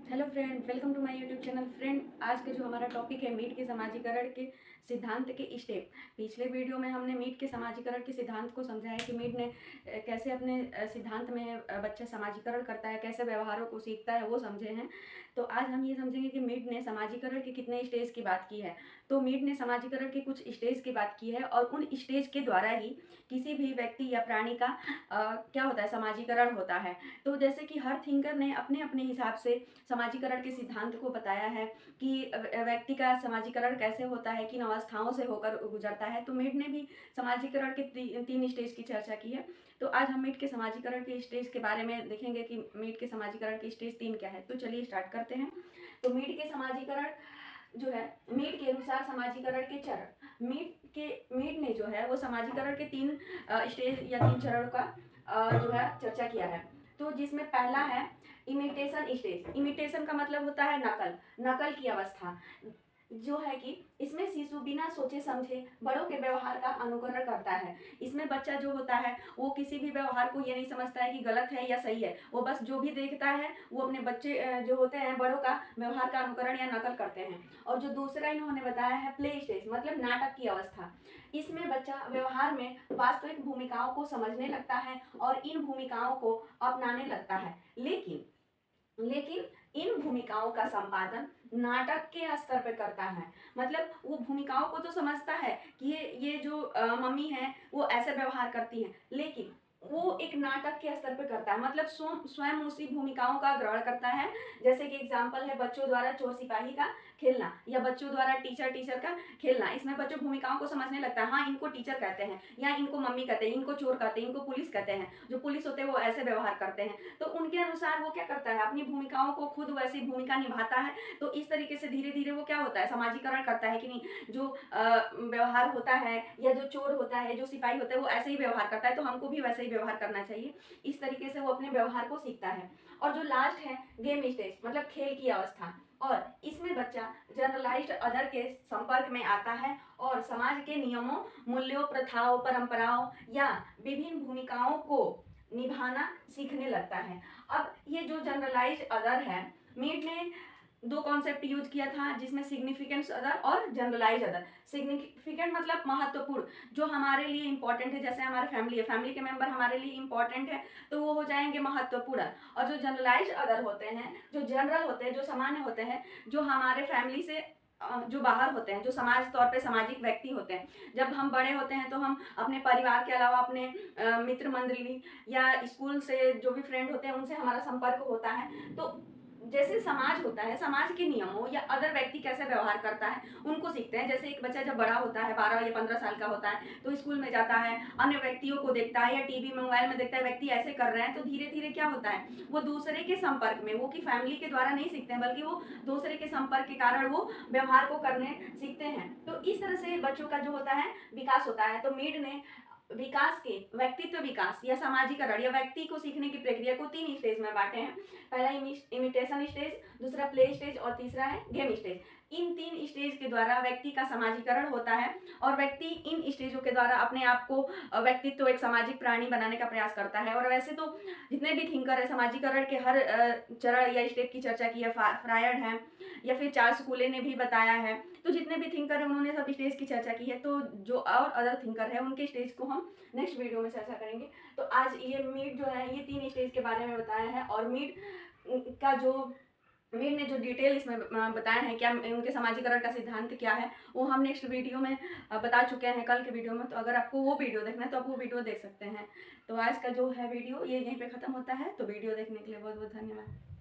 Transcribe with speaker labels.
Speaker 1: Hello friend, welcome to my YouTube channel. Friend, आज के जो हमारा टॉपिक है मीट के समाजीकरण के सिद्धांत के स्टेप। पिछले वीडियो में हमने मीट के समाजीकरण के सिद्धांत को समझा है कि मीट ने कैसे अपने सिद्धांत में बच्चा समाजीकरण करता है, कैसे व्यवहारों को सीखता है, वो समझे हैं। तो आज हम ये समझेंगे कि मीट ने समाजीकरण के कितने स्टेज की बात की है। तो मीट ने समाजीकरण के कुछ स्टेज की बात की है और उन स्टेज के द्वारा ही किसी भी व्यक्ति या प्राणी का क्या होता है, समाजीकरण होता है। तो जैसे कि हर थिंकर ने अपने अपने हिसाब से समाजीकरण के सिद्धांत को बताया है कि व्यक्ति का समाजीकरण कैसे होता है, किन अवस्थाओं से होकर गुजरता है। तो मीट ने भी समाजीकरण के तीन स्टेज की चर्चा की है। तो आज हम मीट के समाजीकरण के स्टेज के बारे में देखेंगे कि मीट के समाजीकरण के स्टेज 3 क्या है। तो चलिए स्टार्ट करते हैं। तो मीट के समाजीकरण जो है, मीट के अनुसार समाजीकरण के चरण, मीट ने जो है वो समाजीकरण के 3 स्टेज या 3 चरण का जो है चर्चा किया है। तो जिसमें पहला है इमिटेशन स्टेज। इमिटेशन का मतलब होता है नकल की अवस्था, जो है कि इसमें शिशु बिना सोचे समझे बड़ों के व्यवहार का अनुकरण करता है। इसमें बच्चा जो होता है वो किसी भी व्यवहार को ये नहीं समझता है कि गलत है या सही है, वो बस जो भी देखता है वो अपने बच्चे जो होते हैं बड़ों का व्यवहार का अनुकरण या नकल करते हैं। और जो दूसरा इन्होंने बताया है प्ले स्टेज, मतलब नाटक की अवस्था। इसमें बच्चा व्यवहार में वास्तविक भूमिकाओं को समझने लगता है और इन भूमिकाओं को अपनाने लगता है। लेकिन इन भूमिकाओं का संपादन नाटक के स्तर पर करता है। मतलब वो भूमिकाओं को तो समझता है कि ये जो मम्मी है वो ऐसे व्यवहार करती है, लेकिन वो एक नाटक के स्तर पर करता है। मतलब स्वयं उसी भूमिकाओं का ग्रहण करता है। जैसे कि एग्जाम्पल है बच्चों द्वारा चोर सिपाही का खेलना या बच्चों द्वारा टीचर का खेलना। इसमें बच्चों भूमिकाओं को समझने लगता है, हाँ इनको टीचर कहते हैं या इनको मम्मी कहते हैं, इनको चोर कहते हैं, इनको पुलिस कहते हैं। जो पुलिस होते हैं वो ऐसे व्यवहार करते हैं। तो उनके अनुसार वो क्या करता है, अपनी भूमिकाओं को खुद वैसी भूमिका निभाता है। तो इस तरीके से धीरे धीरे वो क्या होता है, समाजीकरण करता है कि नहीं, जो व्यवहार होता है या जो चोर होता है, जो सिपाही होता है, वो ऐसे ही व्यवहार करता है, तो हमको भी वैसे ही व्यवहार करना चाहिए। इस तरीके से वो अपने व्यवहार को सीखता है। और जो लास्ट है गेम स्टेज, मतलब खेल की अवस्था। और इसमें बच्चा जनरलाइज्ड अदर के संपर्क में आता है और समाज के नियमों, मूल्यों, प्रथाओं, परंपराओं या विभिन्न भूमिकाओं को निभाना सीखने लगता है। अब ये जो जनरलाइज्ड अदर है, मीट ने 2 कॉन्सेप्ट यूज किया था, जिसमें सिग्निफिकेंट अदर और जनरलाइज अदर। सिग्निफिकेंट मतलब महत्वपूर्ण, जो हमारे लिए इंपॉर्टेंट है। जैसे हमारे फैमिली है, फैमिली के मेंबर हमारे लिए इंपॉर्टेंट है, तो वो हो जाएंगे महत्वपूर्ण। और जो जनरलाइज अदर होते हैं, जो जनरल होते हैं, जो सामान्य होते हैं, जो हमारे फैमिली से जो बाहर होते हैं, जो समाज तौर पे सामाजिक व्यक्ति होते हैं। जब हम बड़े होते हैं तो हम अपने परिवार के अलावा अपने मित्र मंडली या स्कूल से जो भी फ्रेंड होते हैं उनसे हमारा संपर्क होता है। तो जैसे समाज होता है, समाज के नियमों या अदर व्यक्ति कैसे व्यवहार करता है उनको सीखते हैं। जैसे एक बच्चा जब बड़ा होता है, 12 या 15 साल का होता है, तो स्कूल में जाता है, अन्य व्यक्तियों को देखता है या टीवी में, मोबाइल में देखता है व्यक्ति ऐसे कर रहे हैं, तो धीरे धीरे क्या होता है, वो दूसरे के संपर्क में, वो की फैमिली के द्वारा नहीं सीखते हैं, बल्कि वो दूसरे के संपर्क के कारण वो व्यवहार को करने सीखते हैं। तो इस तरह से बच्चों का जो होता है विकास होता है। तो मीड ने विकास के व्यक्तित्व विकास या समाजीकरण या व्यक्ति को सीखने की प्रक्रिया को 3 स्टेज में बांटे हैं। पहला इमिटेशन स्टेज, दूसरा प्ले स्टेज और तीसरा है गेम स्टेज। इन 3 स्टेज के द्वारा व्यक्ति का समाजीकरण होता है और व्यक्ति इन स्टेजों के द्वारा अपने आप को व्यक्तित्व एक सामाजिक प्राणी बनाने का प्रयास करता है। और वैसे तो जितने भी थिंकर है समाजीकरण के हर चरण या स्टेप की चर्चा की है। फ्रायड है या फिर चार्ल्स कूले ने भी बताया है। तो जितने भी थिंकर है उन्होंने सब स्टेज की चर्चा की है। तो जो और अदर थिंकर है उनके स्टेज को हम नेक्स्ट वीडियो में चर्चा करेंगे। तो आज ये मीट जो है ये 3 स्टेज के बारे में बताया है। और मीट का जो मीट ने जो डिटेल इसमें बताया है, क्या उनके समाजीकरण का सिद्धांत क्या है, वो हम नेक्स्ट वीडियो में बता चुके हैं कल के वीडियो में। तो अगर आपको वो वीडियो देखना है तो आप वो वीडियो देख सकते हैं। तो आज का जो है वीडियो ये यहीं पे ख़त्म होता है। तो वीडियो देखने के लिए बहुत बहुत धन्यवाद।